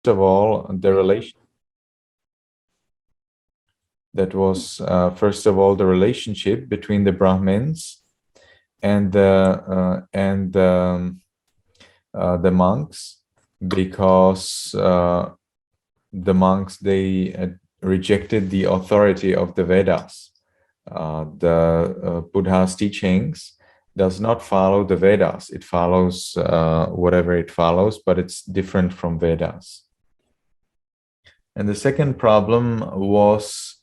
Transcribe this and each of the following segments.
of all, the relation that was first of all the relationship between the Brahmins and the monks, because the monks, they rejected the authority of the Vedas. The Buddha's teachings does not follow the Vedas. It follows whatever it follows, but it's different from Vedas. And the second problem was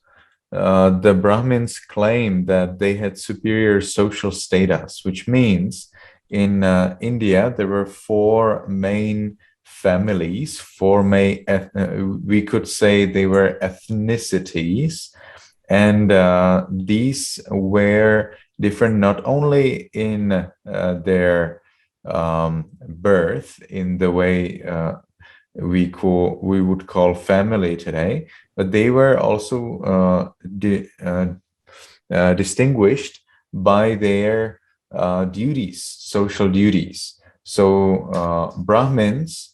the Brahmins claimed that they had superior social status, which means in India there were four main families, we could say they were ethnicities, and these were different not only in their birth, in the way we would call family today, but they were also distinguished by their duties, social duties. So Brahmins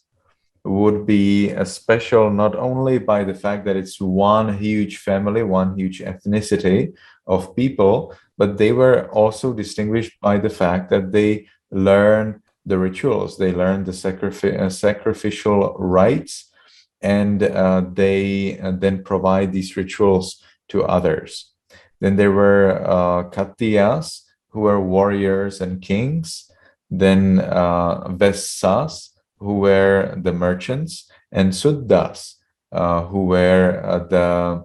would be special not only by the fact that it's one huge family, one huge ethnicity of people, but they were also distinguished by the fact that they learn the rituals, they learn the sacrificial rites, and they then provide these rituals to others. Then there were Kshatriyas, who were warriors and kings, then Vaishyas, who were the merchants, and Suddas, who were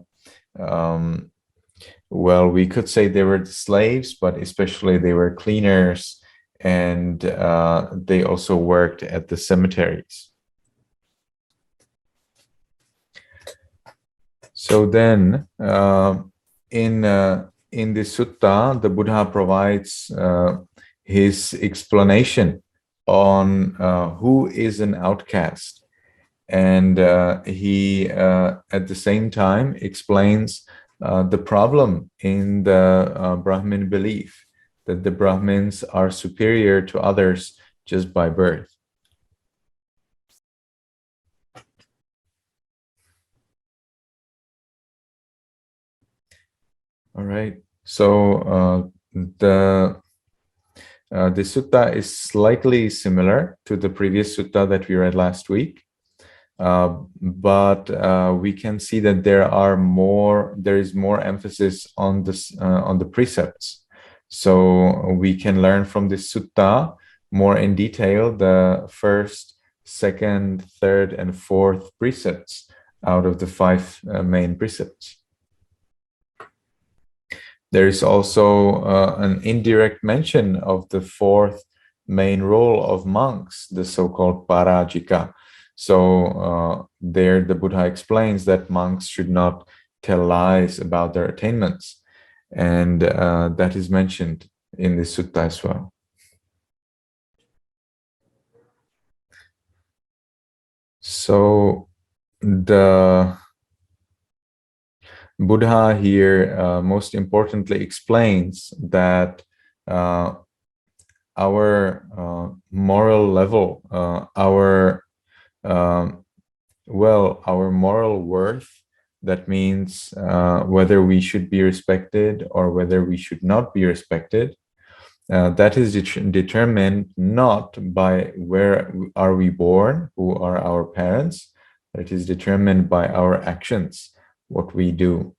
well, we could say they were the slaves, but especially they were cleaners, and they also worked at the cemeteries. So then, in the sutta, the Buddha provides his explanation on who is an outcast, and he at the same time explains the problem in the Brahmin belief, that the Brahmins are superior to others just by birth. All right, so the sutta is slightly similar to the previous sutta that we read last week, but we can see that there is more emphasis on the precepts. So we can learn from this sutta more in detail the first, second, third, and fourth precepts out of the five main precepts. There is also an indirect mention of the fourth main role of monks, the so-called parajika. So there the Buddha explains that monks should not tell lies about their attainments, and that is mentioned in this sutta as well. So the Buddha here most importantly explains that our moral level, our moral worth, that means whether we should be respected or whether we should not be respected, that is determined not by where are we born, who are our parents, but it is determined by our actions, what we do.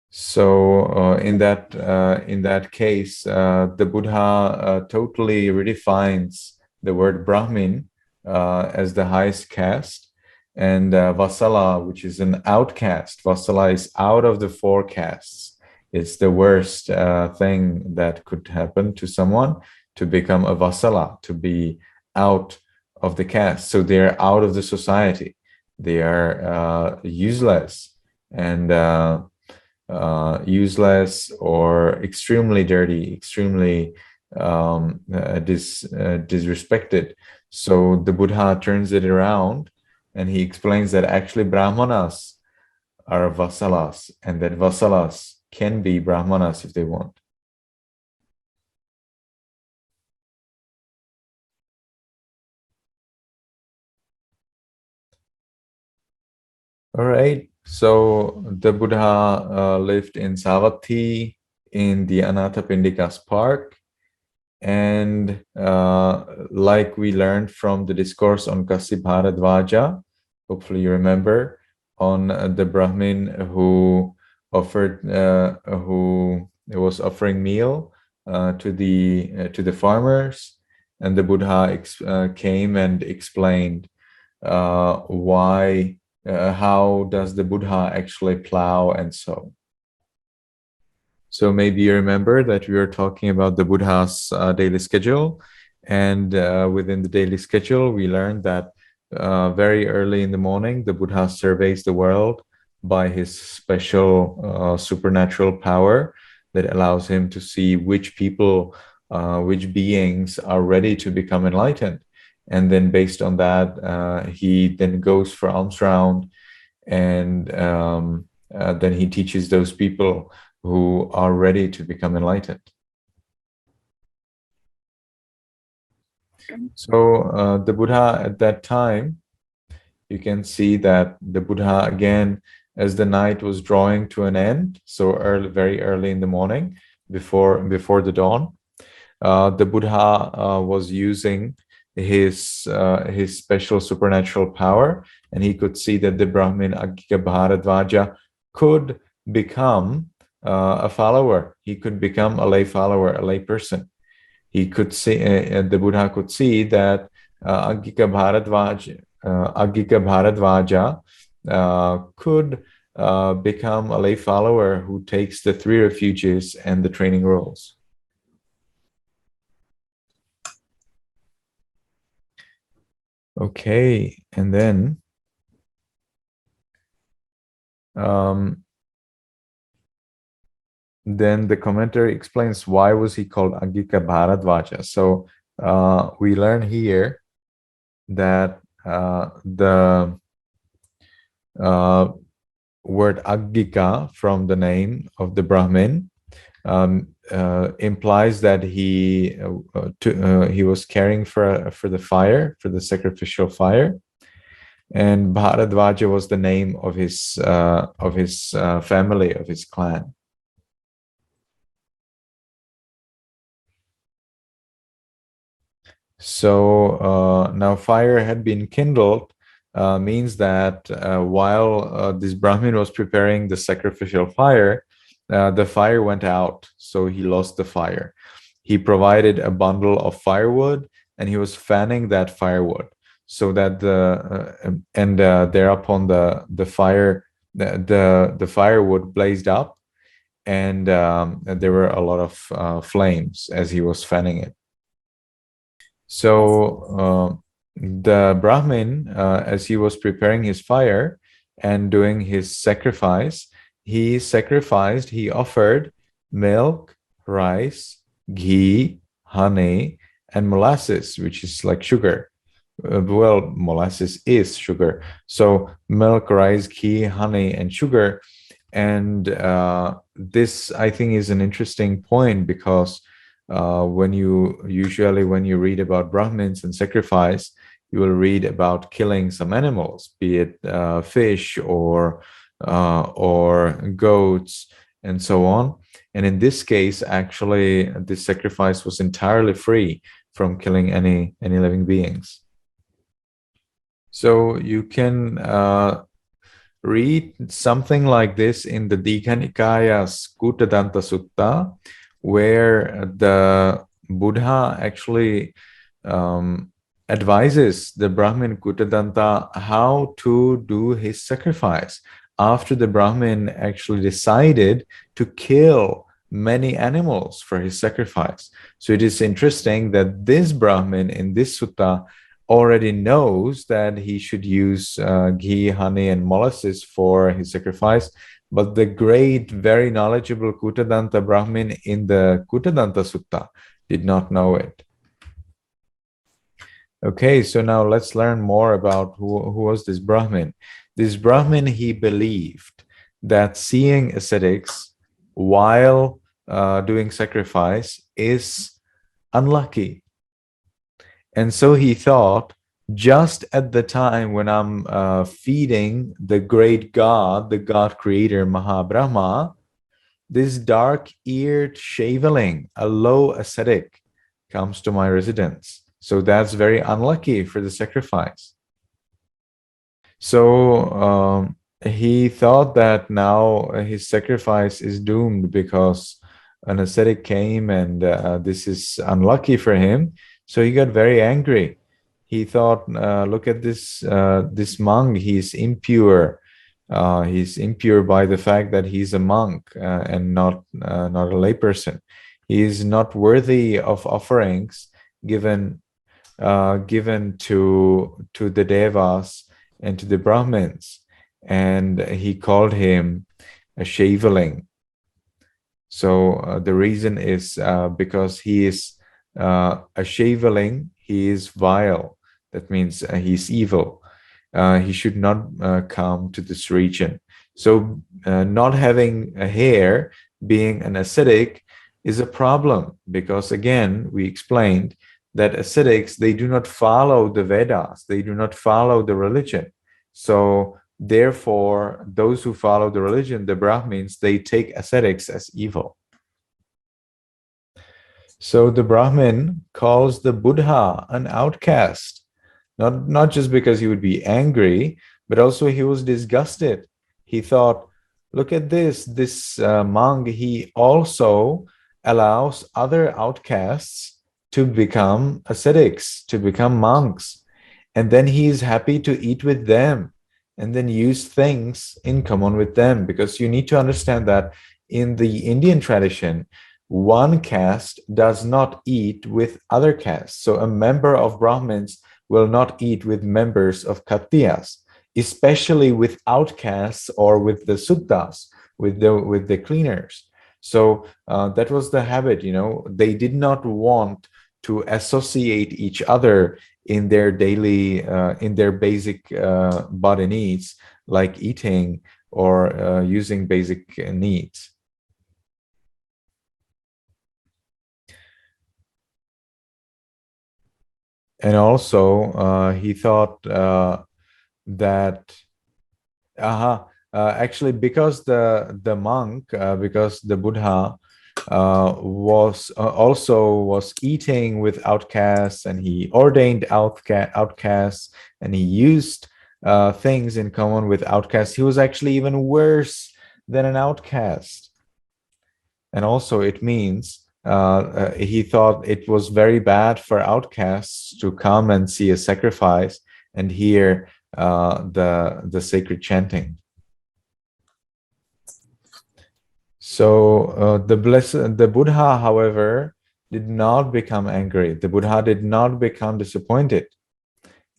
So in that case, the Buddha totally redefines the word Brahmin as the highest caste, and Vasala, which is an outcast. Vasala is out of the four castes. It's the worst thing that could happen to someone, to become a Vasala, to be out of the caste. So they're out of the society. They are useless, and useless or extremely dirty, extremely disrespected. So the Buddha turns it around, and he explains that actually Brahmanas are Vasalas, and that Vasalas can be Brahmanas if they want. All right. So the Buddha lived in Savatthi in the Anathapindikas park. And like we learned from the discourse on Kasi Bharadvaja, hopefully you remember, on the Brahmin who who was offering meal to the farmers, and the Buddha came and explained why, how does the Buddha actually plow and sow. So maybe you remember that we were talking about the Buddha's daily schedule, and within the daily schedule, we learned that very early in the morning, the Buddha surveys the world by his special supernatural power that allows him to see which people, which beings are ready to become enlightened. And then based on that, he then goes for alms round, and then he teaches those people who are ready to become enlightened. So the Buddha at that time, you can see that the Buddha again, as the night was drawing to an end, so early, very early in the morning, before the dawn, the Buddha was using his special supernatural power, and he could see that the Brahmin Agika Bharadvaja could become a follower. He could become a lay follower, a lay person. He could see, the Buddha could see that Agika Bharadvaja could become a lay follower who takes the 3 refuges and the training roles. Okay, and then the commentary explains why was he called Agika Bharadvaja. So we learn here that the word Agika from the name of the Brahmin implies that he was caring for the fire, for the sacrificial fire, and Bharadvaja was the name of his family, of his clan. So now fire had been kindled, means that while this Brahmin was preparing the sacrificial fire, the fire went out, so he lost the fire. He provided a bundle of firewood, and he was fanning that firewood, so that thereupon the fire, the firewood blazed up, and there were a lot of flames as he was fanning it. So the Brahmin, as he was preparing his fire and doing his sacrifice, he offered milk, rice, ghee, honey, and molasses, which is like sugar. Well, molasses is sugar. So milk, rice, ghee, honey, and sugar. And this, I think, is an interesting point, because when you read about Brahmins and sacrifice, you will read about killing some animals, be it fish or goats and so on. And in this case, actually, this sacrifice was entirely free from killing any living beings. So you can read something like this in the Digha Nikaya's Kuttadanta Sutta, where the Buddha actually advises the Brahmin Kuttadanta how to do his sacrifice after the Brahmin actually decided to kill many animals for his sacrifice. So it is interesting that this Brahmin in this sutta already knows that he should use ghee, honey, and molasses for his sacrifice, but the great, very knowledgeable Kuttadanta Brahmin in the Kuttadanta Sutta did not know it. Okay, so now let's learn more about who was this Brahmin. This Brahmin, he believed that seeing ascetics while doing sacrifice is unlucky. And so he thought just at the time when I'm feeding the great God, the God creator Mahabrahma, this dark-eared shaveling, a low ascetic, comes to my residence. So that's very unlucky for the sacrifice. So he thought that now his sacrifice is doomed because an ascetic came and this is unlucky for him. So he got very angry. He thought, look at this monk. He's impure. He's impure by the fact that he's a monk and not a layperson. He is not worthy of offerings given given to the devas and to the Brahmins, and he called him a shaveling. So the reason is because he is a shaveling, he is vile. That means he's evil. He should not come to this region. So not having a hair, being an ascetic, is a problem because, again, we explained that ascetics, they do not follow the Vedas, they do not follow the religion. So therefore, those who follow the religion, the Brahmins, they take ascetics as evil. So the Brahmin calls the Buddha an outcast, not just because he would be angry, but also he was disgusted. He thought, look at this monk, he also allows other outcasts to become ascetics, to become monks. And then he is happy to eat with them and then use things in common with them. Because you need to understand that in the Indian tradition, one caste does not eat with other castes. So a member of Brahmins will not eat with members of Kshatriyas, especially with outcasts or with the Suttas, with the cleaners. So that was the habit, they did not want to associate each other in their daily, in their basic body needs, like eating or using basic needs. And also, he thought that, actually, because the monk, because the Buddha was also was eating with outcasts, and he ordained outcasts, and he used things in common with outcasts. He was actually even worse than an outcast. And also, it means he thought it was very bad for outcasts to come and see a sacrifice and hear the sacred chanting. So the Buddha, however, did not become angry. The Buddha did not become disappointed.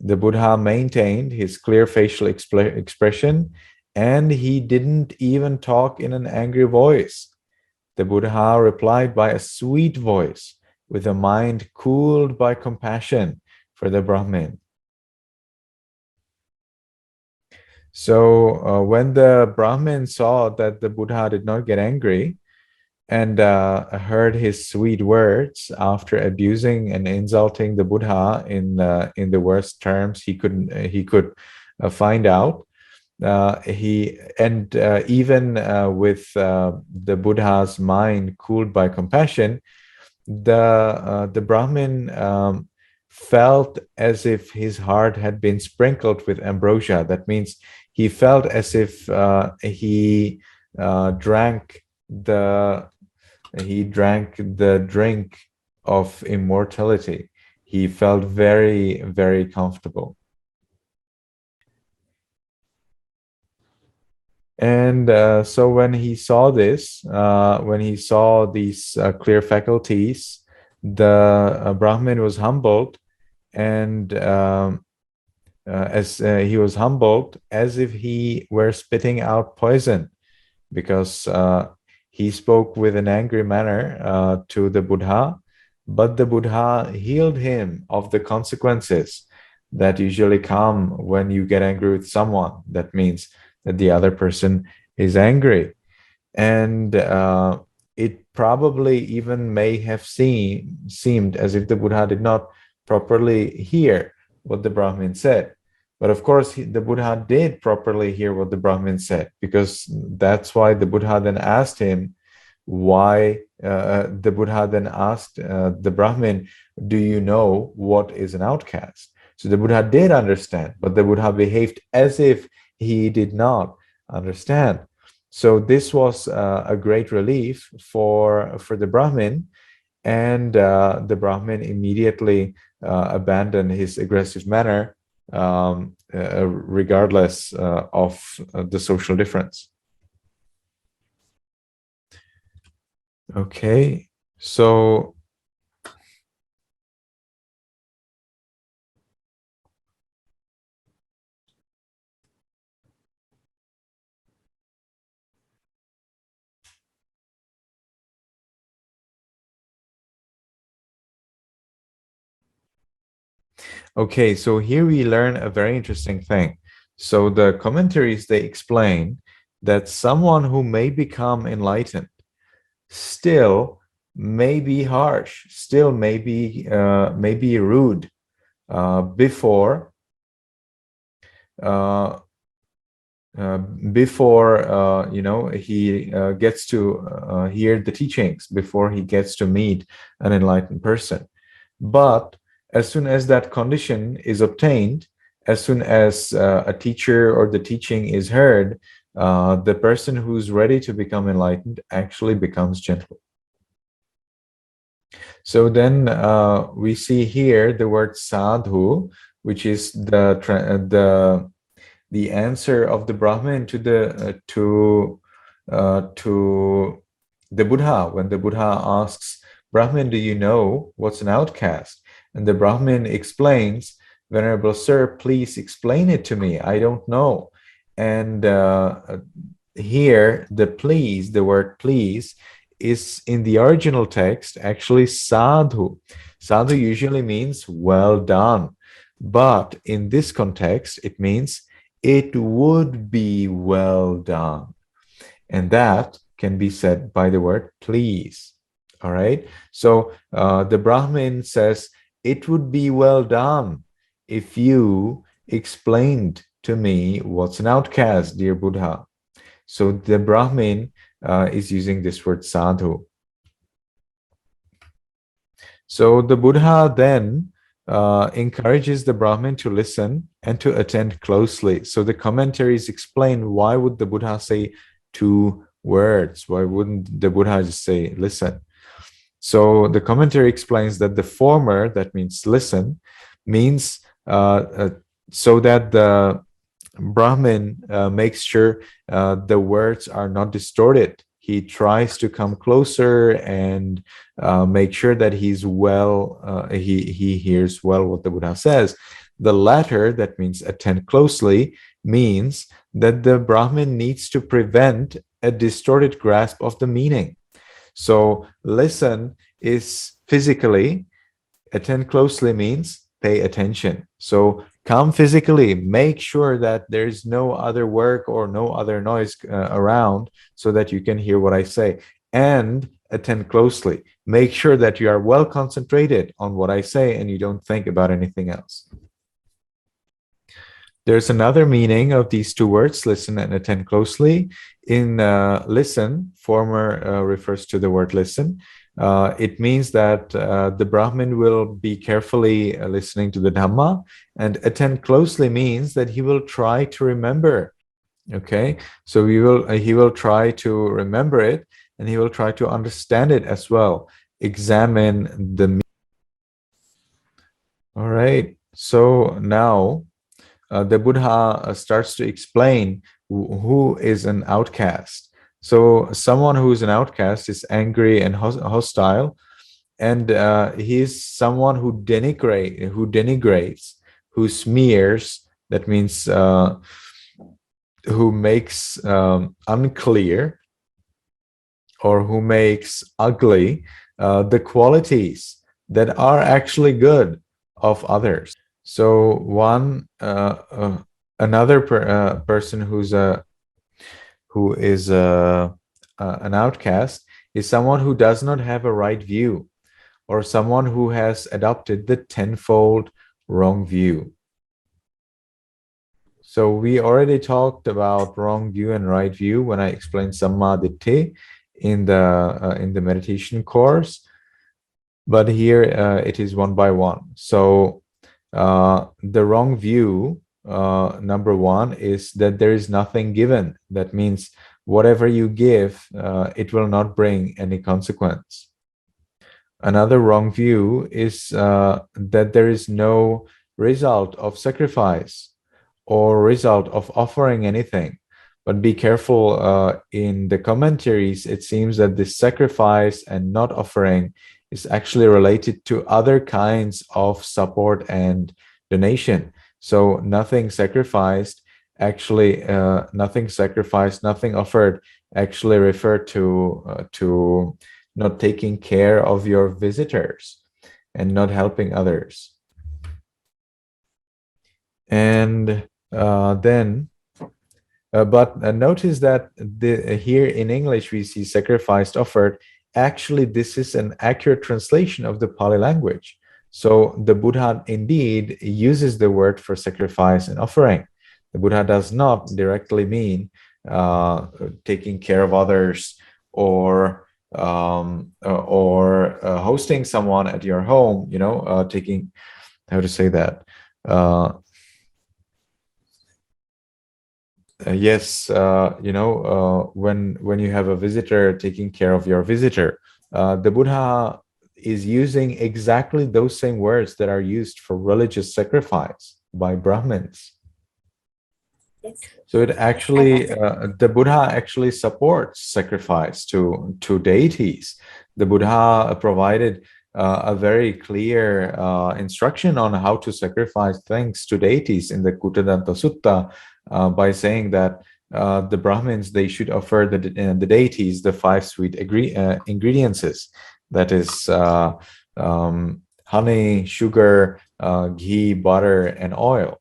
The Buddha maintained his clear facial expression, and he didn't even talk in an angry voice. The Buddha replied by a sweet voice, with a mind cooled by compassion for the Brahmin. So when the Brahmin saw that the Buddha did not get angry and heard his sweet words after abusing and insulting the Buddha in the worst terms he could find out, even with the Buddha's mind cooled by compassion, the Brahmin felt as if his heart had been sprinkled with ambrosia. That means he felt as if he drank the drink of immortality. He felt very, very comfortable. And so when he saw this, when he saw these clear faculties, the Brahmin was humbled, and as he was humbled as if he were spitting out poison, because he spoke with an angry manner to the Buddha, but the Buddha healed him of the consequences that usually come when you get angry with someone. That means that the other person is angry. And it probably even may have seemed as if the Buddha did not properly hear what the Brahmin said. But of course, the Buddha did properly hear what the Brahmin said, because that's why the Buddha then asked him why. The Buddha then asked the Brahmin, do you know what is an outcast? So the Buddha did understand, but the Buddha behaved as if he did not understand. So this was a great relief for the Brahmin, and the Brahmin immediately abandoned his aggressive manner, regardless of the social difference. Okay, so okay, so here we learn a very interesting thing. So the commentaries, they explain that someone who may become enlightened still may be harsh, still may be rude before uh, he gets to hear the teachings, before he gets to meet an enlightened person. But as soon as that condition is obtained, as soon as a teacher or the teaching is heard, the person who's ready to become enlightened actually becomes gentle. So then we see here the word sadhu, which is the answer of the Brahmin to the Buddha. When the Buddha asks, Brahmin, do you know what's an outcast? And the Brahmin explains, Venerable Sir, please explain it to me. I don't know. And here, the word please, is in the original text actually sadhu. Sadhu usually means well done. But in this context, it means it would be well done. And that can be said by the word please. All right. So the Brahmin says, it would be well done if you explained to me what's an outcast, dear Buddha. So the Brahmin is using this word sadhu. So the Buddha then encourages the Brahmin to listen and to attend closely. So the commentaries explain, why would the Buddha say two words? Why wouldn't the Buddha just say listen? So the commentary explains that the former, that means listen, means so that the Brahmin makes sure the words are not distorted. He tries to come closer and make sure that he's well, he hears well what the Buddha says. The latter, that means attend closely, means that the Brahmin needs to prevent a distorted grasp of the meaning. So listen is physically, attend closely means pay attention. So come physically, make sure that there's no other work or no other noise around, so that you can hear what I say. And attend closely. Make sure that you are well concentrated on what I say and you don't think about anything else. There's another meaning of these two words, listen and attend closely. In listen, former refers to the word listen. It means that the Brahmin will be carefully listening to the Dhamma, and attend closely means that he will try to remember. Okay, so he will try to remember it, and he will try to understand it as well. Examine the. All right, so now the Buddha starts to explain who is an outcast. So someone who is an outcast is angry and hostile, and he is someone who denigrates, who smears. That means who makes unclear, or who makes ugly the qualities that are actually good of others. So another person who is an outcast is someone who does not have a right view, or someone who has adopted the tenfold wrong view. So we already talked about wrong view and right view when I explained Samma Ditti in the meditation course, but here it is one by one. So the wrong view, number one, is that there is nothing given. That means whatever you give, it will not bring any consequence. Another wrong view is that there is no result of sacrifice or result of offering anything. But be careful, in the commentaries, it seems that this sacrifice and not offering is actually related to other kinds of support and donation. So nothing sacrificed, actually, nothing offered actually refer to not taking care of your visitors and not helping others. And then, but notice that here in English we see sacrificed, offered. Actually, this is an accurate translation of the Pali language. So the Buddha indeed uses the word for sacrifice and offering. The Buddha does not directly mean taking care of others or hosting someone at your home. Taking, how to say that. Yes, when you have a visitor, taking care of your visitor, the Buddha is using exactly those same words that are used for religious sacrifice by Brahmins. Yes. So it actually, the Buddha actually supports sacrifice to deities. The Buddha provided a very clear instruction on how to sacrifice things to deities in the Kuttadanta Sutta, by saying that the Brahmins, they should offer the deities the 5 sweet ingredients. That is honey, sugar, ghee, butter, and oil.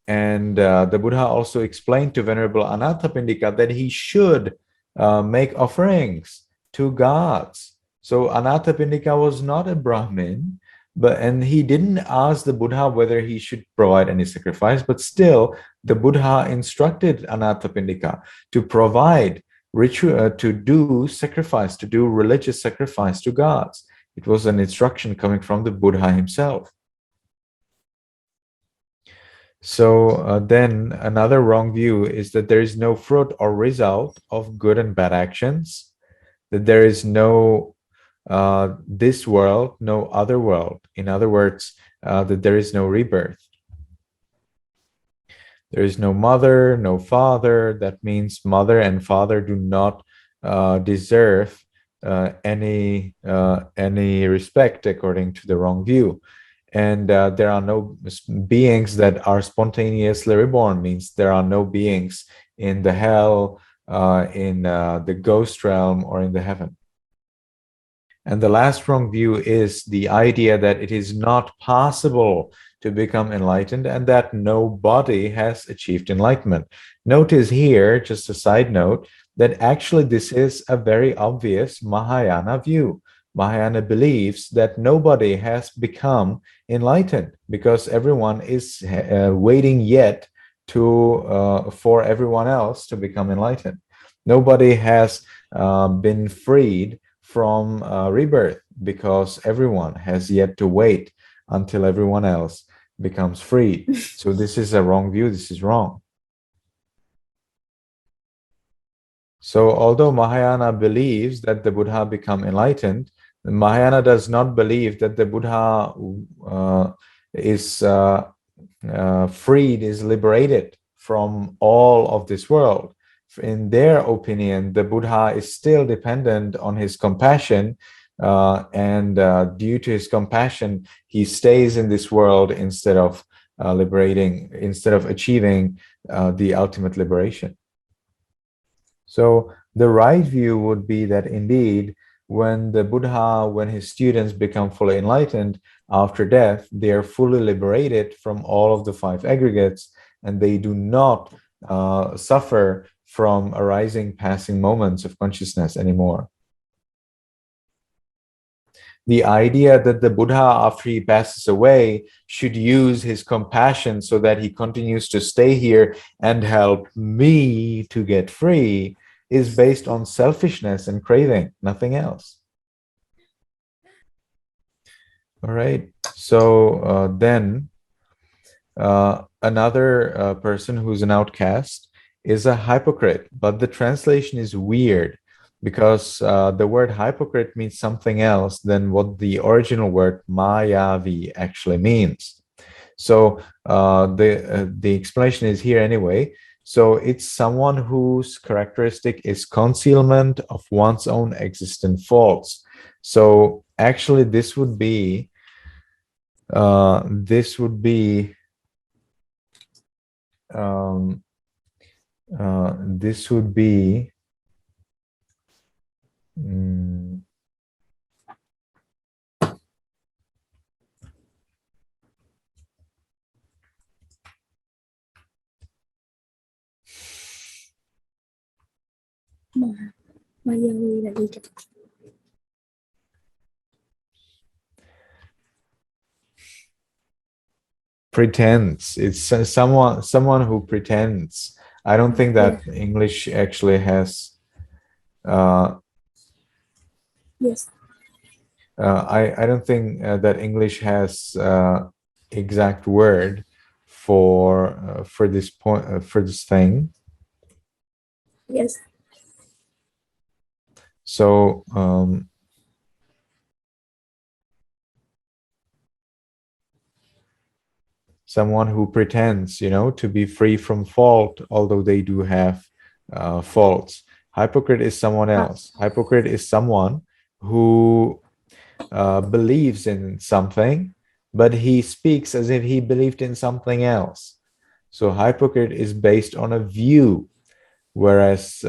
And the Buddha also explained to Venerable Anathapindika that he should make offerings to gods. So Anathapindika was not a Brahmin, and he didn't ask the Buddha whether he should provide any sacrifice, but still the Buddha instructed Anathapindika to provide ritual, to do sacrifice, to do religious sacrifice to gods. It was an instruction coming from the Buddha himself. So then another wrong view is that there is no fruit or result of good and bad actions, that there is no this world, no other world. In other words, that there is no rebirth. There is no mother, no father. That means mother and father do not deserve any respect according to the wrong view. And there are no beings that are spontaneously reborn, means there are no beings in the hell, in the ghost realm, or in the heaven. And the last wrong view is the idea that it is not possible to become enlightened and that nobody has achieved enlightenment. Notice here, just a side note, that actually this is a very obvious Mahayana view. Mahayana believes that nobody has become enlightened because everyone is waiting yet for everyone else to become enlightened. Nobody has been freed from rebirth because everyone has yet to wait until everyone else becomes free. So this is a wrong view. This is wrong. So although Mahayana believes that the Buddha become enlightened, Mahayana does not believe that the Buddha is freed, is liberated from all of this world. In their opinion, the Buddha is still dependent on his compassion, and due to his compassion, he stays in this world instead of achieving the ultimate liberation. So the right view would be that indeed, when the Buddha, when his students become fully enlightened after death, they are fully liberated from all of the 5 aggregates, and they do not suffer from arising passing moments of consciousness anymore. the idea that the Buddha, after he passes away, should use his compassion so that he continues to stay here and help me to get free is based on selfishness and craving, nothing else. All right. So then another person who's an outcast is a hypocrite, but the translation is weird because the word hypocrite means something else than what the original word mayavi actually means. So the explanation is here anyway. So it's someone whose characteristic is concealment of one's own existent faults. So actually, this would be this would be um, this would be pretends. It's someone who pretends. I don't think that English actually has Yes. I don't think that English has exact word for this point for this thing. Yes. So someone who pretends, to be free from fault, although they do have faults. Hypocrite is someone else. Hypocrite is someone who believes in something, but he speaks as if he believed in something else. So hypocrite is based on a view, whereas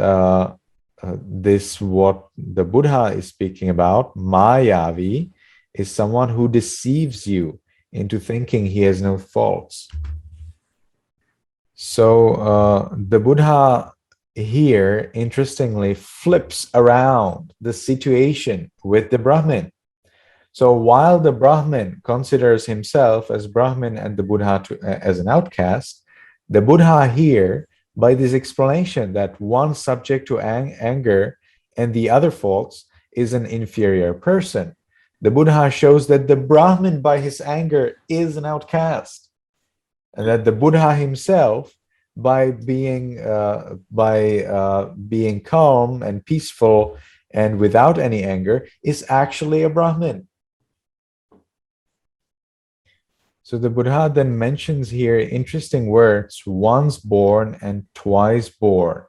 this what the Buddha is speaking about, Mayavi, is someone who deceives you into thinking he has no faults. So the Buddha here, interestingly, flips around the situation with the Brahmin. So while the Brahmin considers himself as Brahmin and the Buddha as an outcast, the Buddha here, by this explanation that one subject to anger and the other faults is an inferior person, the Buddha shows that the Brahmin by his anger is an outcast, and that the Buddha himself, by being calm and peaceful and without any anger, is actually a Brahmin. So the Buddha then mentions here interesting words, once born and twice born.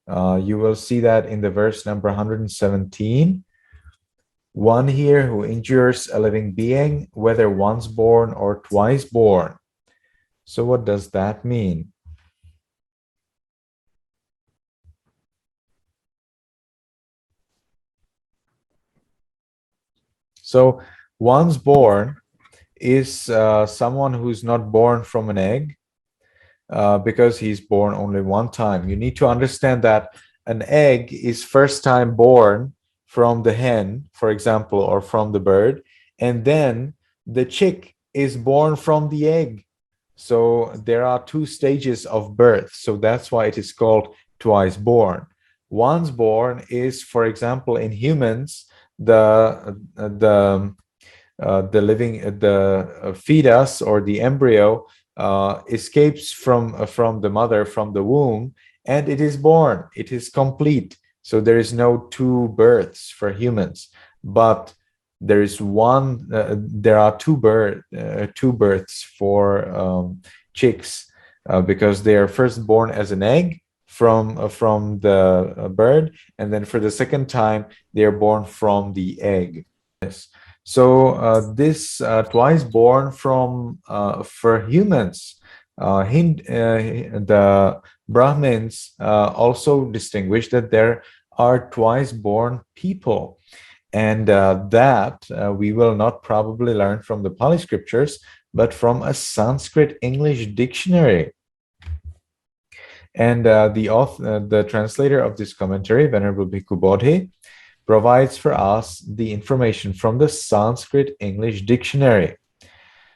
You will see that in the verse number 117. One here who injures a living being, whether once born or twice born. So what does that mean? So once born is someone who's not born from an egg, because he's born only one time. You need to understand that an egg is first time born from the hen, for example, or from the bird, and then the chick is born from the egg. So there are two stages of birth. So that's why it is called twice born. Once born is, for example, in humans, the fetus or the embryo escapes from the mother, from the womb, and it is born. It is complete. So there is no two births for humans, but there is one. There are two births for chicks because they are first born as an egg from the bird, and then for the second time they are born from the egg. Yes. So this twice born from for humans, the Brahmins also distinguish that there are twice born people, and that we will not probably learn from the Pali scriptures, but from a Sanskrit English dictionary. And the translator of this commentary, Venerable Bhikkhu Bodhi, provides for us the information from the Sanskrit English dictionary.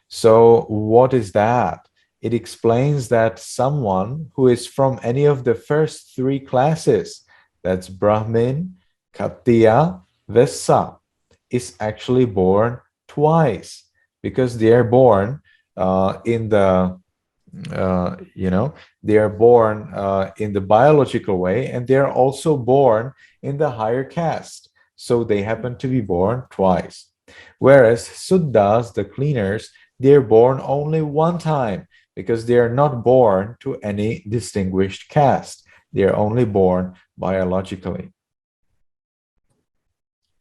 So what is that? It explains that someone who is from any of the first three classes, that's Brahmin, Kshatriya, Vaisya, is actually born twice, because they are born in the they are born in the biological way, and they are also born in the higher caste. So they happen to be born twice. Whereas Suddhas, the cleaners, they're born only one time, because they are not born to any distinguished caste. They are only born biologically.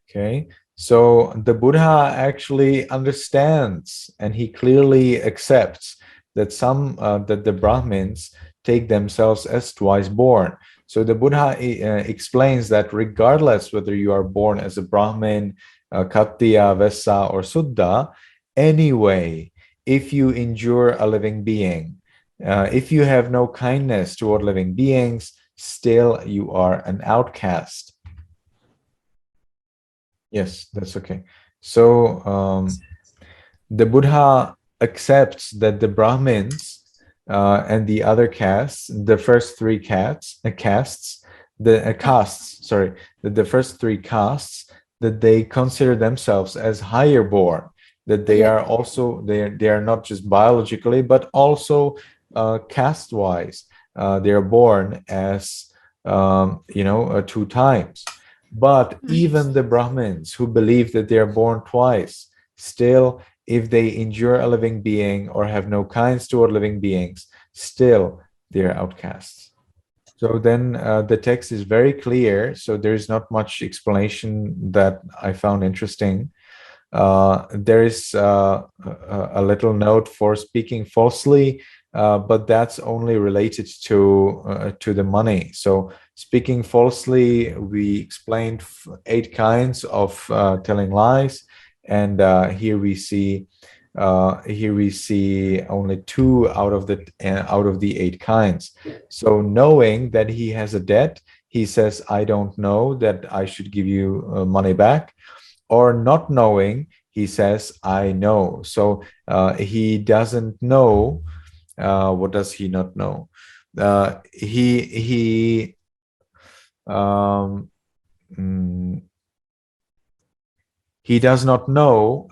Okay, so the Buddha actually understands, and he clearly accepts that that the Brahmins take themselves as twice born. So the Buddha explains that regardless whether you are born as a Brahmin, Kshatriya, Vaisya, or Suddha, anyway, if you injure a living being, if you have no kindness toward living beings, still you are an outcast. Yes, that's okay. So the Buddha accepts that the Brahmins and the other castes, the first three castes, sorry, the first three castes, that they consider themselves as higher born, that they are also they are not just biologically but also caste wise. They are born as two times. But even the Brahmins who believe that they are born twice, still, if they injure a living being or have no kindness toward living beings, still they are outcasts. So then the text is very clear. So there is not much explanation that I found interesting. There is a little note for speaking falsely, but that's only related to the money. So speaking falsely, we explained 8 kinds of telling lies, and here we see only 2 out of the 8 kinds. So knowing that he has a debt, he says, "I don't know that I should give you money back." Or not knowing, he says, "I know." So he doesn't know. What does he not know? He um, mm, he does not know.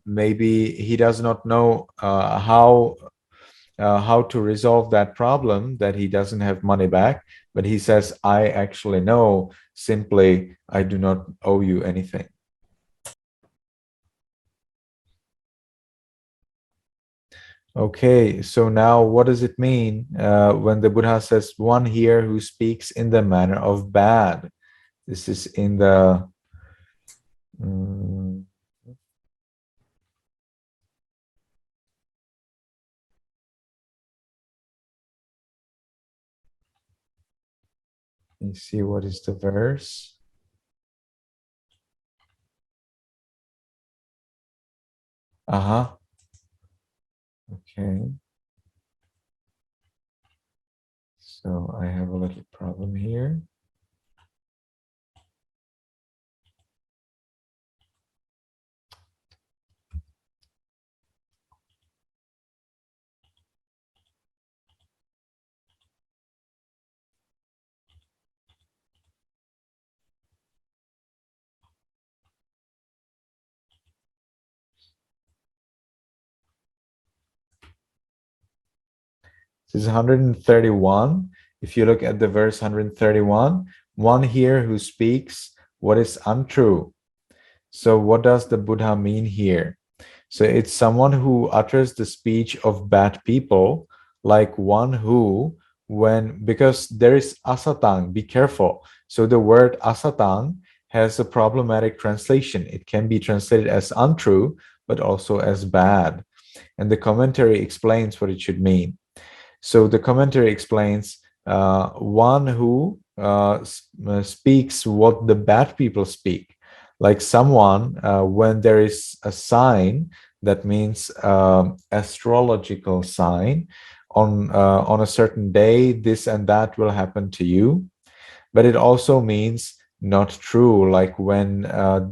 Maybe he does not know how to resolve that problem, that he doesn't have money back. But he says, "I actually know. Simply, I do not owe you anything." Okay, so now what does it mean when the Buddha says, "One here who speaks in the manner of bad"? This is in the let me see, what is the verse? Okay. So I have a little problem here. This is 131. If you look at the verse 131, one here who speaks what is untrue. So what does the Buddha mean here? So it's someone who utters the speech of bad people, like one who, because there is asatang, be careful. So the word asatang has a problematic translation. It can be translated as untrue, but also as bad. And the commentary explains what it should mean. So the commentary explains one who speaks what the bad people speak, like someone when there is a sign, that means astrological sign, on a certain day, this and that will happen to you. But it also means not true, like when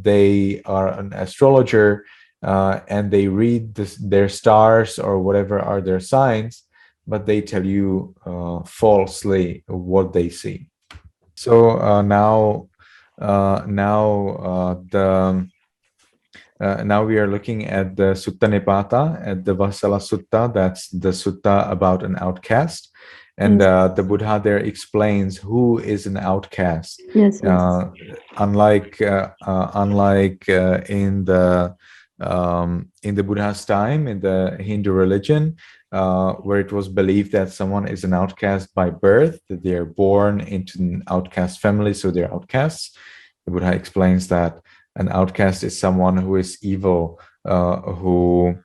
they are an astrologer and they read their stars or whatever are their signs, but they tell you falsely what they see. So now we are looking at the Suttanipata, at the Vasala Sutta. That's the sutta about an outcast. And Yes. the Buddha there explains who is an outcast. Yes. Yes. Unlike in the Buddha's time, in the Hindu religion, where it was believed that someone is an outcast by birth, that they are born into an outcast family, so they're outcasts. The Buddha explains that an outcast is someone who is evil, who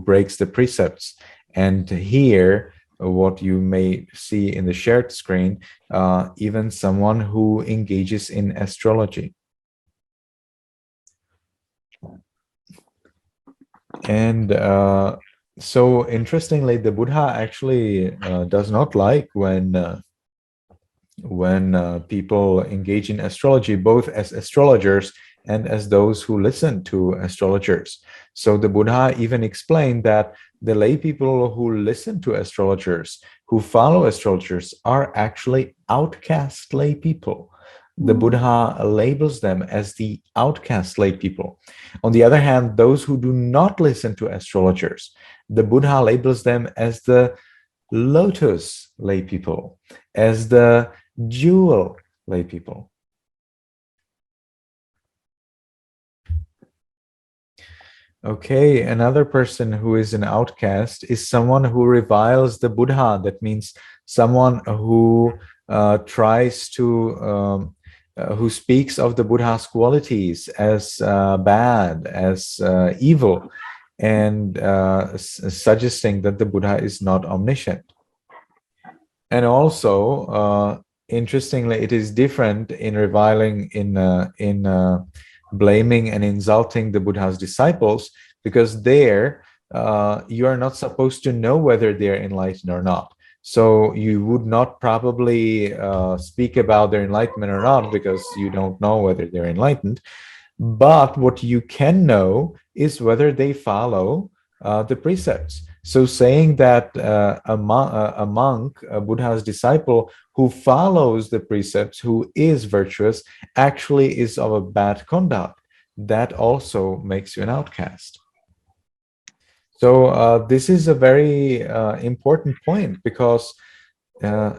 breaks the precepts. And here, what you may see in the shared screen, even someone who engages in astrology. And so interestingly, the Buddha actually does not like when people engage in astrology, both as astrologers and as those who listen to astrologers. So the Buddha even explained that the lay people who listen to astrologers, who follow astrologers, are actually outcast lay people. The Buddha labels them as the outcast lay people. On the other hand, those who do not listen to astrologers, the Buddha labels them as the lotus lay people, as the jewel lay people. Okay, another person who is an outcast is someone who reviles the Buddha. That means someone who tries to, who speaks of the Buddha's qualities as bad, as evil, and suggesting that the Buddha is not omniscient. And also, interestingly, it is different in reviling, in blaming and insulting the Buddha's disciples, because there you are not supposed to know whether they're enlightened or not. So you would not probably speak about their enlightenment or not, because you don't know whether they're enlightened. But what you can know is whether they follow the precepts. So saying that a monk, a Buddha's disciple who follows the precepts, who is virtuous, actually is of a bad conduct, that also makes you an outcast. So this is a very important point, because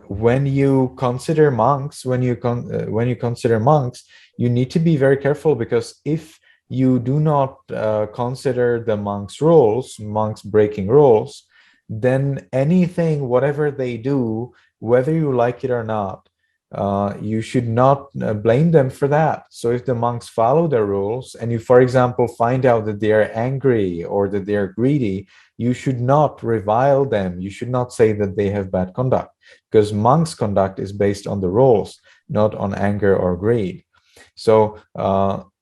when you consider monks, when you consider monks, you need to be very careful, because if you do not consider the monks breaking rules, then anything, whatever they do, whether you like it or not, you should not blame them for that. So if the monks follow their rules and you, for example, find out that they are angry or that they are greedy, you should not revile them. You should not say that they have bad conduct, because monks' conduct is based on the rules, not on anger or greed. So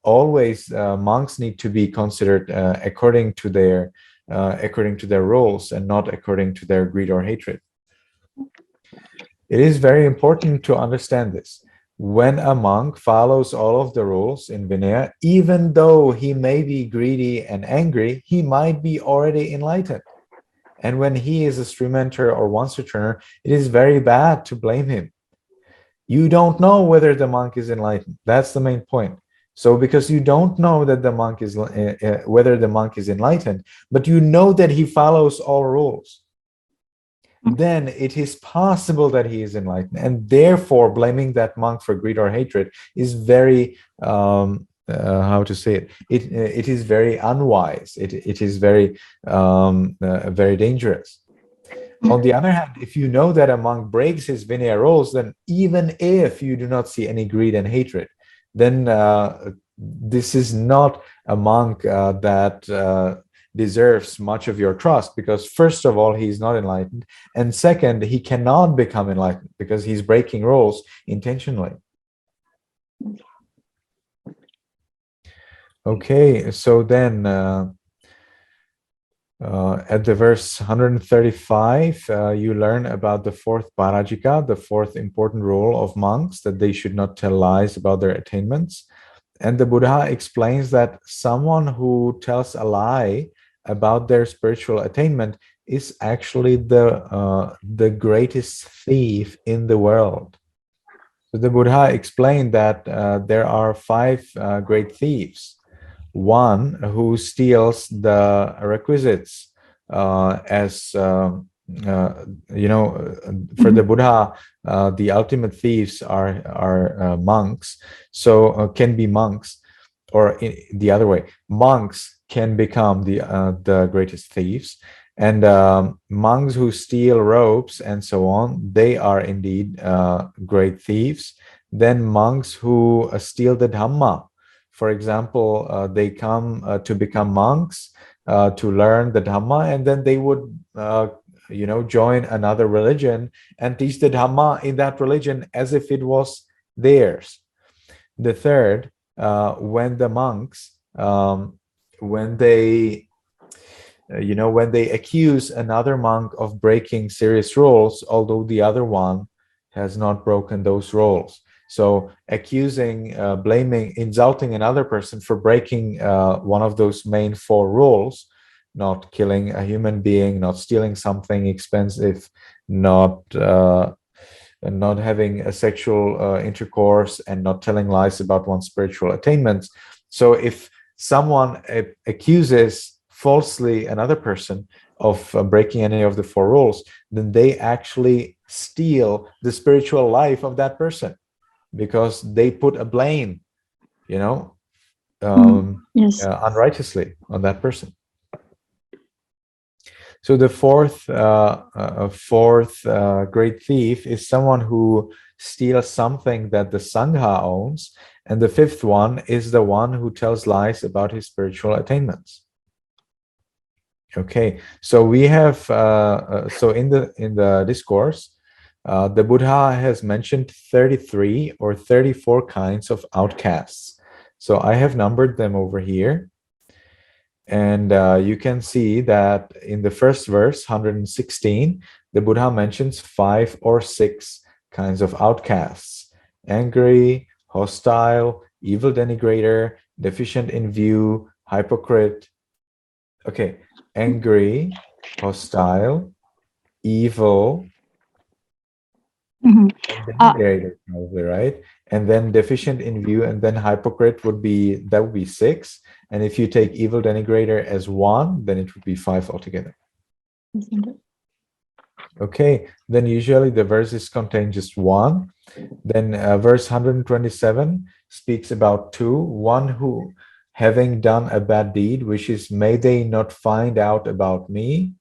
always monks need to be considered according to their rules, and not according to their greed or hatred. It is very important to understand this. When a monk follows all of the rules in Vinaya, even though he may be greedy and angry, he might be already enlightened. And when he is a stream-enter or once-returner, it is very bad to blame him. You don't know whether the monk is enlightened. That's the main point. So because you don't know that the monk is whether the monk is enlightened, but you know that he follows all rules, then it is possible that he is enlightened. And therefore, blaming that monk for greed or hatred is very, how to say it? It is very unwise. It is very, very dangerous. On the other hand, if you know that a monk breaks his Vinaya rules, then even if you do not see any greed and hatred, then this is not a monk that deserves much of your trust, because first of all, he's not enlightened, and second, he cannot become enlightened because he's breaking rules intentionally. Okay, so then At the verse 135, you learn about the fourth parajika, the fourth important rule of monks, that they should not tell lies about their attainments. And the Buddha explains that someone who tells a lie about their spiritual attainment is actually the greatest thief in the world. So the Buddha explained that there are five great thieves. One who steals the requisites as for the Buddha, the ultimate thieves are monks. So can be monks, or the other way, monks can become the greatest thieves, and monks who steal robes and so on, they are indeed great thieves. Then monks who steal the Dhamma. For example, they come to become monks to learn the Dhamma, and then they would, join another religion and teach the Dhamma in that religion as if it was theirs. The third, when the monks, when they when they accuse another monk of breaking serious rules, although the other one has not broken those rules. So accusing, blaming, insulting another person for breaking one of those main four rules, not killing a human being, not stealing something expensive, not having a sexual intercourse, and not telling lies about one's spiritual attainments. So if someone accuses falsely another person of breaking any of the four rules, then they actually steal the spiritual life of that person, because they put a blame, Yes. unrighteously on that person. So the fourth great thief is someone who steals something that the Sangha owns, and the fifth one is the one who tells lies about his spiritual attainments. Okay, so we have so in the discourse, the Buddha has mentioned 33 or 34 kinds of outcasts. So I have numbered them over here. And you can see that in the first verse, 116, the Buddha mentions 5 or 6 kinds of outcasts: angry, hostile, evil denigrator, deficient in view, hypocrite. Okay, angry, hostile, evil, Mhm. and denigrator, probably, right? And then deficient in view, and then hypocrite would be 6. And if you take evil denigrator as 1, then it would be 5 altogether. Okay, then usually the verses contain just 1. Then verse 127 speaks about 2. One who, having done a bad deed, wishes, may they not find out about me.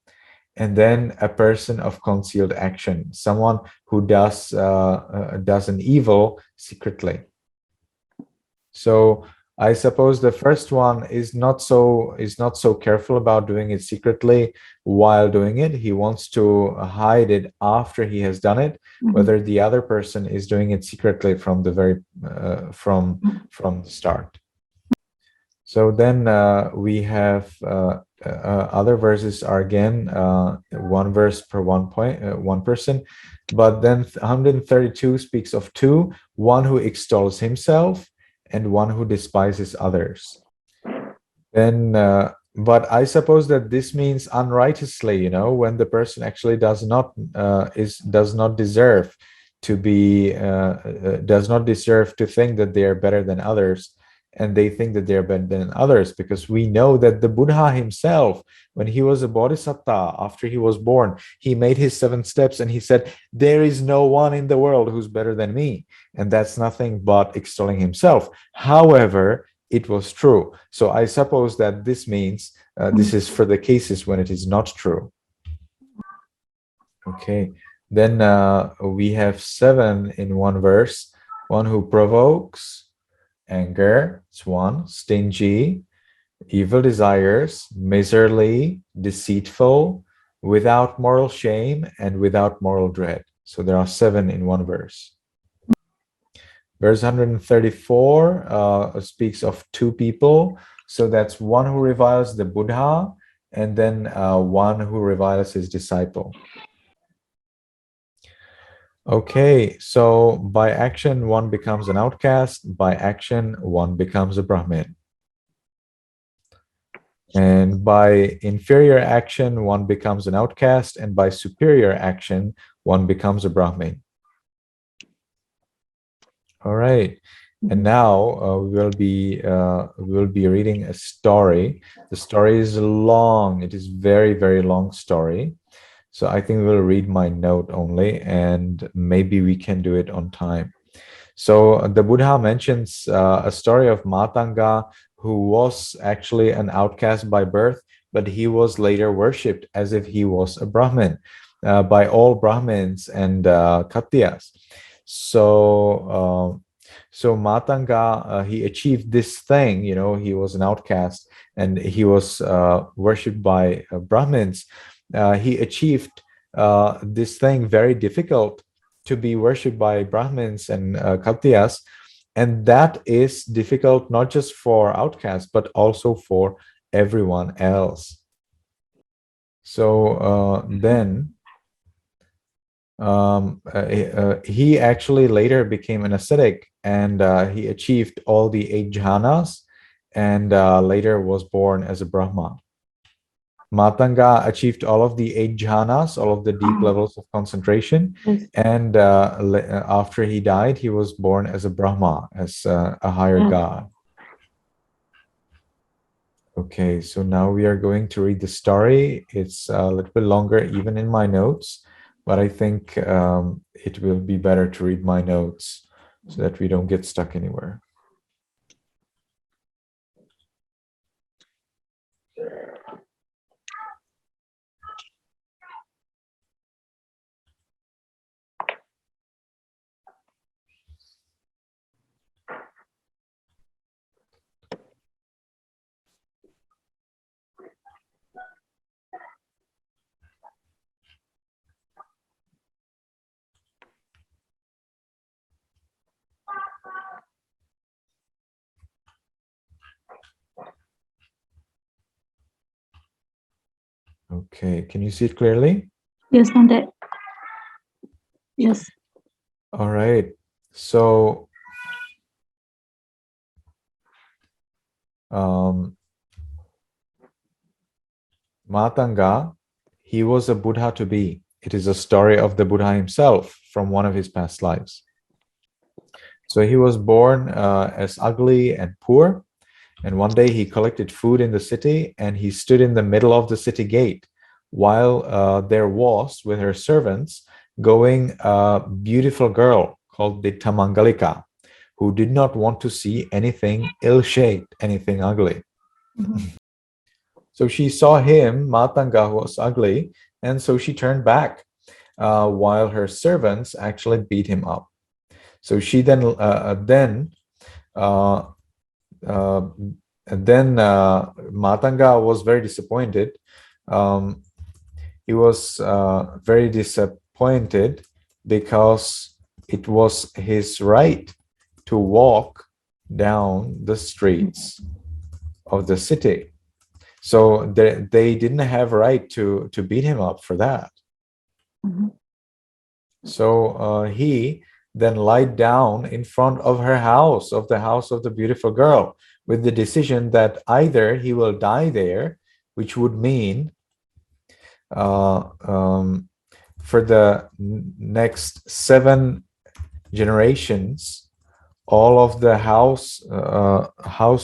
And then a person of concealed action, someone who does an evil secretly. So I suppose the first one is not so careful about doing it secretly while doing it. He wants to hide it after he has done it, whether the other person is doing it secretly from the very from the start. So then we have other verses are again one verse per one person, but then 132 speaks of 2: one who extols himself and one who despises others. Then, but I suppose that this means unrighteously, when the person actually does not deserve to be, does not deserve to think that they are better than others, and they think that they're better than others, because we know that the Buddha himself, when he was a bodhisattva, after he was born, he made his 7 steps and he said, there is no one in the world who's better than me. And that's nothing but extolling himself. However, it was true. So I suppose that this means this is for the cases when it is not true. Okay, then we have 7 in one verse. One who provokes anger, it's 1. Stingy, evil desires, miserly, deceitful, without moral shame, and without moral dread. So there are 7 in one verse. Verse 134 speaks of 2 people. So that's one who reviles the Buddha and then one who reviles his disciple. Okay, so by action, one becomes an outcast. By action, one becomes a Brahmin. And by inferior action, one becomes an outcast. And by superior action, one becomes a Brahmin. All right. And now we'll be reading a story. The story is long. It is very, very long story. So I think we'll read my note only, and maybe we can do it on time. So the Buddha mentions a story of Matanga, who was actually an outcast by birth, but he was later worshipped as if he was a Brahmin by all Brahmins and Khatriyas. So Matanga, he achieved this thing. He was an outcast and he was worshipped by Brahmins. He achieved this thing very difficult, to be worshipped by Brahmins and Khatriyas. And that is difficult not just for outcasts, but also for everyone else. So then he actually later became an ascetic, and he achieved all the 8 jhanas, and later was born as a Brahma. Matanga achieved all of the 8 jhanas, all of the deep levels of concentration. Yes. And after he died, he was born as a Brahma, as a higher god. Okay, so now we are going to read the story. It's a little bit longer, even in my notes, but I think it will be better to read my notes so that we don't get stuck anywhere. Okay, can you see it clearly? Yes, Bante. Yes. All right. So Matanga, he was a Buddha to be. It is a story of the Buddha himself from one of his past lives. So he was born as ugly and poor. And one day he collected food in the city, and he stood in the middle of the city gate while there was, with her servants, going a beautiful girl called the Tamangalika, who did not want to see anything ill-shaped, anything ugly. So she saw him, Matanga, who was ugly, and so she turned back while her servants actually beat him up. So she then Matanga was very disappointed. He was very disappointed because it was his right to walk down the streets of the city. So they didn't have a right to beat him up for that. So he then lied down in front of her house, of the house of the beautiful girl, with the decision that either he will die there, which would mean for the next 7 generations, all of the house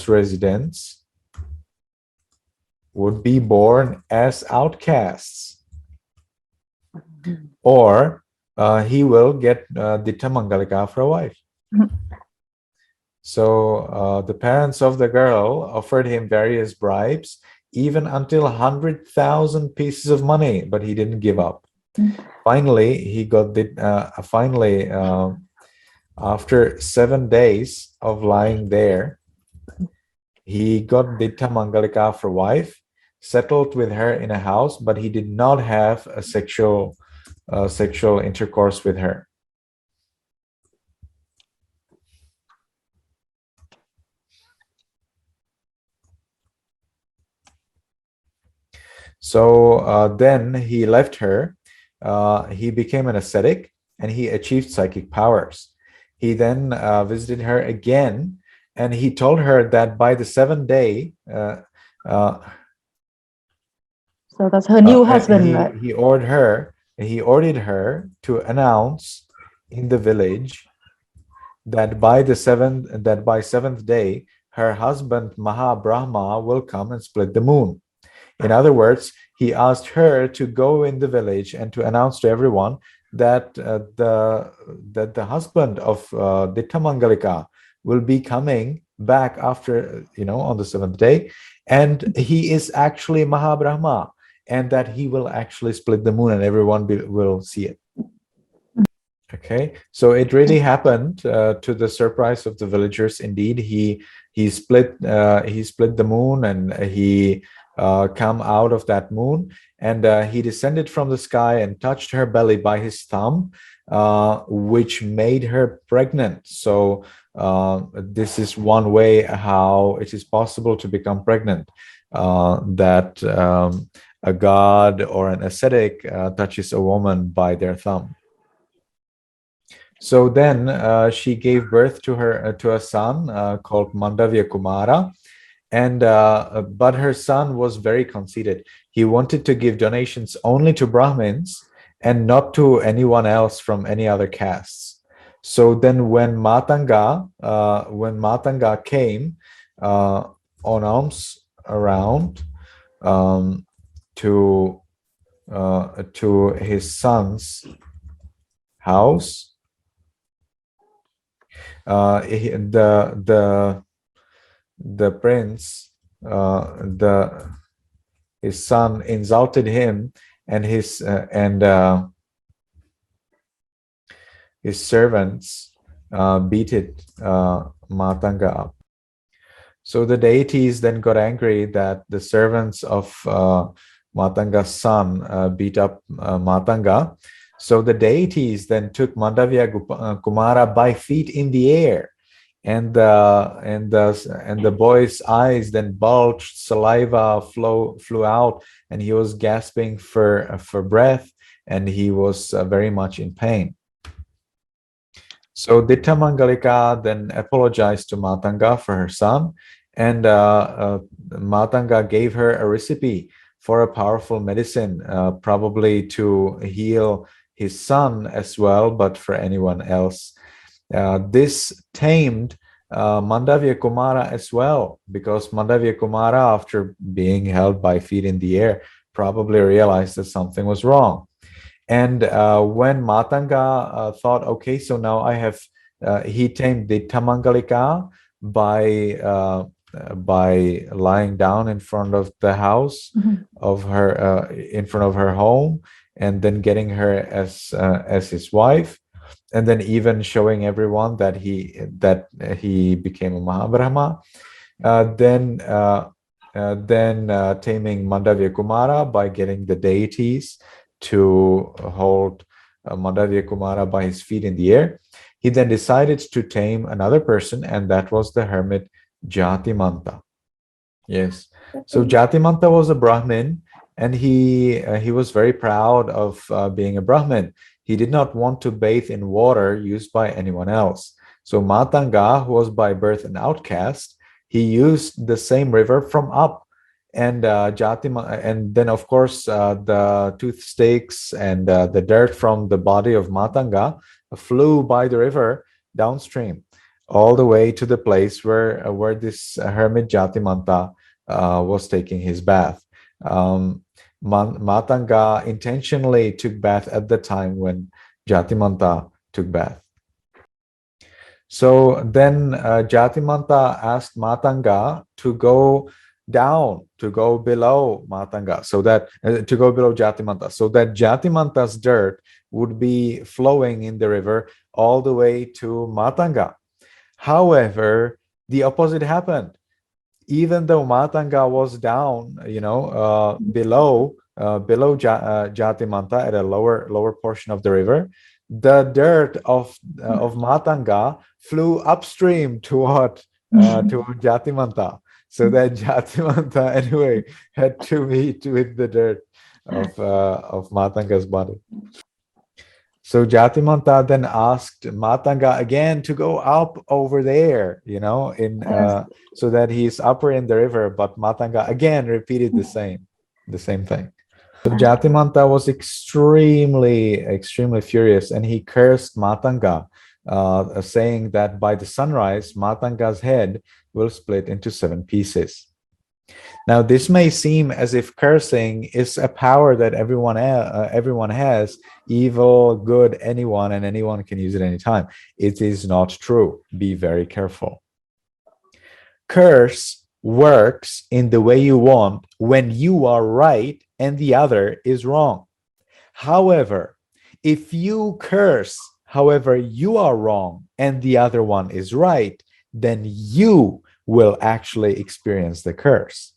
residents would be born as outcasts, or he will get the Tamangalika for a wife. So the parents of the girl offered him various bribes, even until 100,000 pieces of money, but he didn't give up. Finally, he got the after 7 days of lying there, he got the Tamangalika for wife, settled with her in a house, but he did not have a sexual intercourse with her. So then he left her. He became an ascetic and he achieved psychic powers. He then visited her again, and he told her that by the seventh day, So that's her new husband, right? he ordered her to announce in the village that by seventh day her husband Mahabrahma will come and split the moon. In other words, he asked her to go in the village and to announce to everyone that the husband of Dittamangalika will be coming back after, on the seventh day, and he is actually Mahabrahma, and that he will actually split the moon and everyone will see it. Okay, so it really happened to the surprise of the villagers. Indeed, he split the moon, and he come out of that moon, and he descended from the sky and touched her belly by his thumb, which made her pregnant. So this is one way how it is possible to become pregnant, that a god or an ascetic touches a woman by their thumb. So then she gave birth to a son called Mandavya Kumara, and but her son was very conceited. He wanted to give donations only to Brahmins and not to anyone else from any other castes. So then, when Matanga came on alms around to his son's house, the prince, his son insulted him, and his servants beat Matanga up. So the deities then got angry that the servants of Matanga's son beat up Matanga. So the deities then took Mandavya Kumara by feet in the air, and the boy's eyes then bulged, saliva flew out, and he was gasping for breath, and he was very much in pain. So Dittamangalika then apologized to Matanga for her son, and Matanga gave her a recipe for a powerful medicine, probably to heal his son as well, but for anyone else. This tamed Mandavya Kumara as well, because Mandavya Kumara, after being held by feet in the air, probably realized that something was wrong. And when Matanga thought, okay, so now I have, he tamed the Tamangalika by lying down in front of the house of her, in front of her home, and then getting her as his wife, and then even showing everyone that he became a Mahabrahma. Then taming Mandavya Kumara by getting the deities to hold Mandavya Kumara by his feet in the air. He then decided to tame another person, and that was the hermit Jatimanta. Yes. So Jatimanta was a Brahmin, and he was very proud of being a Brahmin. He did not want to bathe in water used by anyone else. So Matanga, who was by birth an outcast, he used the same river from up. And and then of course the tooth sticks and the dirt from the body of Matanga flew by the river downstream, all the way to the place where this hermit Jatimanta was taking his bath. Matanga intentionally took bath at the time when Jatimanta took bath. So then Jatimanta asked Matanga to go down, to go below Matanga, so that to go below Jatimanta, so that Jatimanta's dirt would be flowing in the river all the way to Matanga. However, the opposite happened. Even though Matanga was down, below Jatimanta at a lower portion of the river, the dirt of Matanga flew upstream toward Jatimanta. so that Jatimanta anyway had to meet with the dirt of Matanga's body. So Jatimanta then asked Matanga again to go up over there, so that he's upper in the river. But Matanga again repeated the same thing. So Jatimanta was extremely furious, and he cursed Matanga, saying that by the sunrise, Matanga's head will split into 7 pieces. Now, this may seem as if cursing is a power that everyone has, evil, good, anyone, and anyone can use it anytime. It is not true. Be very careful. Curse works in the way you want when you are right and the other is wrong. However, if you curse, however, you are wrong and the other one is right, then you will actually experience the curse.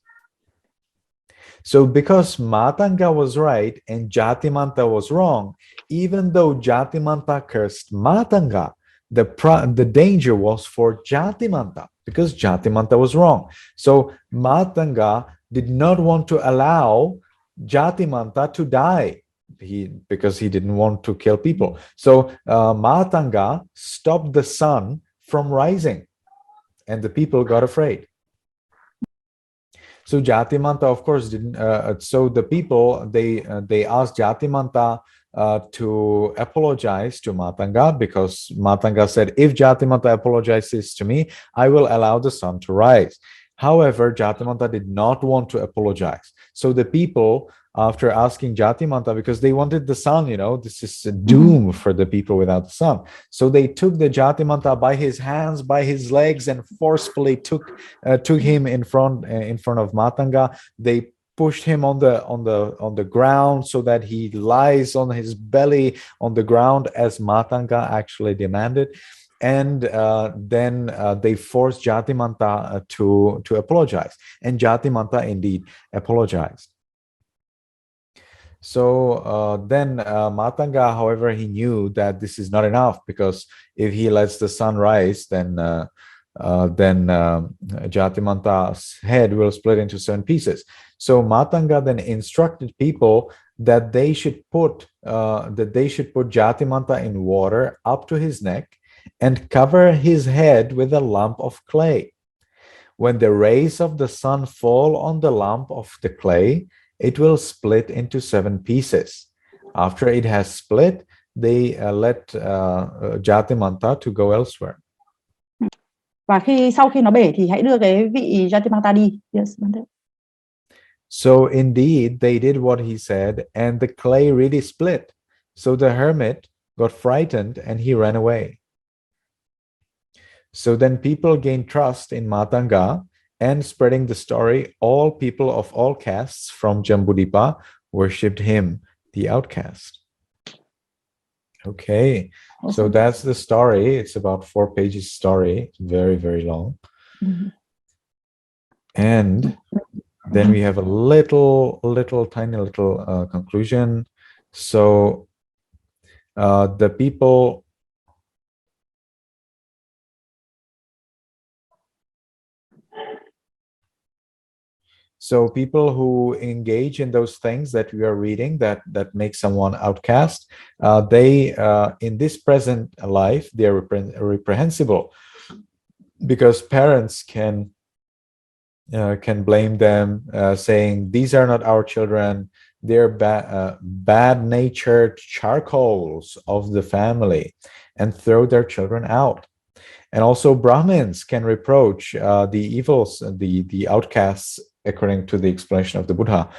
So because Matanga was right and Jatimanta was wrong, even though Jatimanta cursed Matanga, the danger was for Jatimanta because Jatimanta was wrong. So Matanga did not want to allow Jatimanta to die because he didn't want to kill people. So Matanga stopped the sun from rising and the people got afraid. So Jatimanta, of course, didn't. So the people they asked Jatimanta to apologize to Matanga because Matanga said, "If Jatimanta apologizes to me, I will allow the sun to rise." However, Jatimanta did not want to apologize. So the people, after asking Jatimanta, because they wanted the sun, this is a doom for the people without the sun. So they took the Jatimanta by his hands, by his legs, and forcefully took him in front of Matanga. They pushed him on the ground so that he lies on his belly on the ground as Matanga actually demanded. And then they forced Jatimanta to apologize. And Jatimanta indeed apologized. So then Matanga, however, he knew that this is not enough because if he lets the sun rise, then Jatimanta's head will split into 7 pieces. So Matanga then instructed people that they should put Jatimanta in water up to his neck and cover his head with a lump of clay. When the rays of the sun fall on the lump of the clay, it will split into 7 pieces. After it has split, they let Jatimanta to go elsewhere. Và sau khi nó bể thì hãy đưa cái vị Jatimanta đi. Yes. So indeed, they did what he said, and the clay really split. So the hermit got frightened and he ran away. So then people gained trust in Matanga, and spreading the story, all people of all castes from Jambudvipa worshipped him, the outcast. Okay, so that's the story. It's about 4 pages story, very, very long. And then we have a tiny little conclusion. So the people So people who engage in those things that we are reading that make someone outcast, they in this present life, they are reprehensible because parents can blame them, saying these are not our children. They're bad-natured charcoals of the family, and throw their children out. And also Brahmins can reproach the evils, the outcasts, according to the explanation of the Buddha.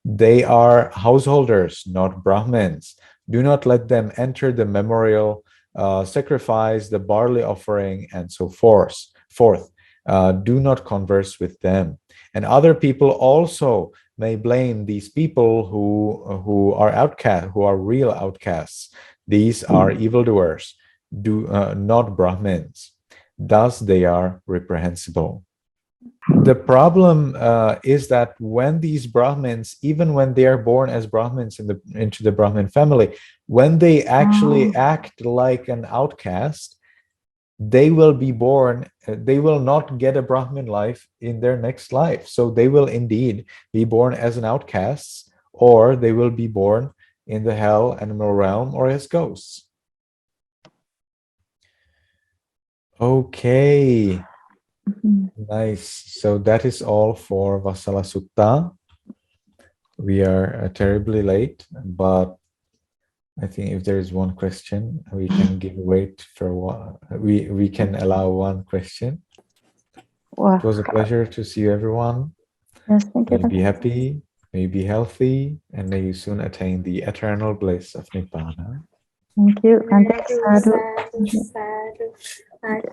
They are householders, not Brahmins. Do not let them enter the memorial, sacrifice the barley offering, and so forth. Do not converse with them. And other people also may blame these people who are outcasts, who are real outcasts. These are evildoers, not Brahmins. Thus, they are reprehensible. The problem is that when these Brahmins, even when they are born as Brahmins into the Brahmin family, when they actually act like an outcast, they will be born, they will not get a Brahmin life in their next life. So they will indeed be born as an outcast, or they will be born in the hell animal realm or as ghosts. Okay, nice. So that is all for Vasala Sutta. We are terribly late, but I think if there is one question, we can wait for one. We can allow one question. Wow. It was a pleasure to see you, everyone. Yes, thank you. May you be happy, may you be healthy, and may you soon attain the eternal bliss of Nibbana. Thank you. And thanks, Sadhu, sadhu, sadhu.